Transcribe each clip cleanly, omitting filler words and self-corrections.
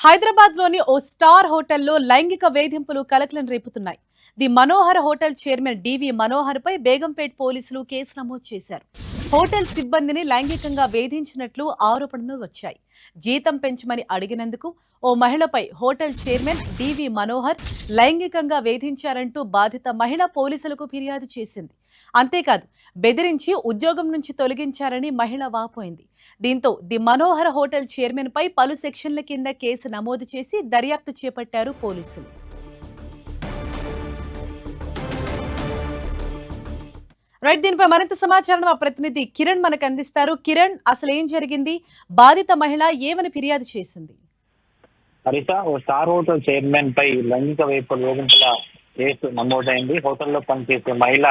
హైదరాబాద్ లోని ఓ స్టార్ హోటల్లో లైంగిక వేధింపులు కలకలం రేపుతున్నాయి. The Manohar hotel chairman DV Manohar పై బేగంపేట్ పోలీసులు కేసు నమోదు చేశారు. హోటల్ సిబ్బందిని లైంగికంగా వేధించినట్లు ఆరోపణలు వచ్చాయి. జీతం పెంచమని అడిగినందుకు ఓ మహిళపై హోటల్ చైర్మన్ డివి మనోహర్ లైంగికంగా వేధించారంటూ బాధిత మహిళ పోలీసులకు ఫిర్యాదు చేసింది. అంతేకాదు, బెదిరించి ఉద్యోగం నుంచి తొలగించారని మహిళ వాపోయింది. దీంతో ది మనోహర్ హోటల్ చైర్మన్ పై పలు సెక్షన్ల కింద కేసు నమోదు చేసి దర్యాప్తు చేపట్టారు పోలీసులు. రైట్, దీనిపై మరింత సమాచారం మా ప్రతినిధి కిరణ్ మనకు అందిస్తారు. కిరణ్, అసలు ఏం జరిగింది? బాధిత మహిళ ఏమని ఫిర్యాదు చేసింది? హరిత, ఓ స్టార్ హోటల్ చైర్మన్ పై లైంగిక వేధింపుల కేసు నమోదైంది. హోటల్లో పనిచేసే మహిళ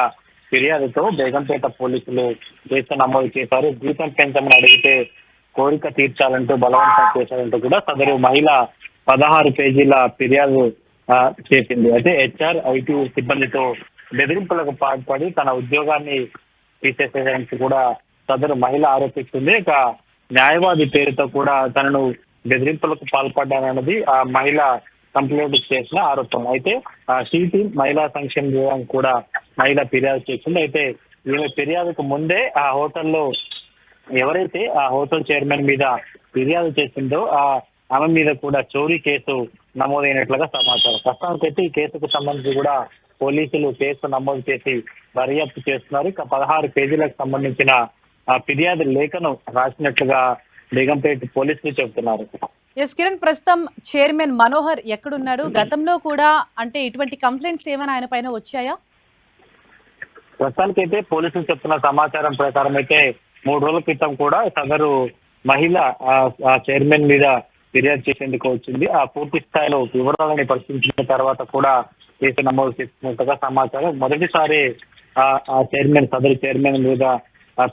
ఫిర్యాదుతో బేగంపేట పోలీసులు కేసు నమోదు చేశారు. జీతం పెంచమని అడిగితే కోరిక తీర్చాలంటూ బలవంతం చేశారంటూ కూడా సదరు మహిళ 16 పేజీల ఫిర్యాదు చేసింది. అయితే హెచ్ఆర్ ఐటీ సిబ్బందితో బెదిరింపులకు పాల్పడి తన ఉద్యోగాన్ని తీసేసేయడానికి కూడా సదరు మహిళ ఆరోపిస్తుంది. ఇక న్యాయవాది పేరుతో కూడా తనను బెదిరింపులకు పాల్పడ్డానన్నది ఆ మహిళ కంప్లైంట్ చేసిన ఆరోపణ. అయితే సిటీ మహిళా సంక్షేమ విభాగం కూడా మహిళ ఫిర్యాదు చేసింది. అయితే ఈమె ఫిర్యాదుకు ముందే ఆ హోటల్లో ఎవరైతే ఆ హోటల్ చైర్మన్ మీద ఫిర్యాదు చేసిందో ఆమె మీద కూడా చోరీ కేసు నమోదైనట్లుగా సమాచారం. ప్రస్తుతానికైతే ఈ కేసుకు సంబంధించి కూడా పోలీసులు కేసు నమోదు చేసి దర్యాప్తు చేస్తున్నారు. ఇక 16 పేజీలకు సంబంధించిన ఫిర్యాదు లేఖను రాసినట్లుగా బేగంపేట పోలీసులు చెబుతున్నారు. ఎస్ కిరణ్, ప్రస్తుతం చైర్మన్ మనోహర్ ఎక్కడున్నాడు? గతంలో కూడా అంటే ఇటువంటి కంప్లైంట్స్ ఏమైనా ఆయన పైన వచ్చాయా? ప్రస్తుతానికైతే పోలీసులు చెప్తున్న సమాచారం ప్రకారం అయితే 3 రోజుల క్రితం కూడా సదరు మహిళ ఆ చైర్మన్ మీద ఫిర్యాదు చేసేందుకు వచ్చింది. ఆ పూర్తి స్థాయిలో వివరాలని పరిశీలించిన తర్వాత కూడా కేసు నమోదు చేసినట్టుగా సమాచారం. మొదటిసారి ఆ చైర్మన్ సదరు చైర్మన్ మీద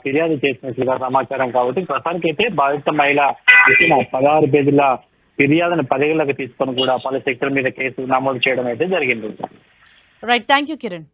ఫిర్యాదు చేసినట్లుగా సమాచారం. కాబట్టి ప్రస్తుతానికైతే బాధిత మహిళ ఇచ్చిన 16 పేజీల ఫిర్యాదును పరిగణలోకి తీసుకొని కూడా పలు సెక్టర్ మీద కేసు నమోదు చేయడం అయితే జరిగింది. Right, thank you Kiran.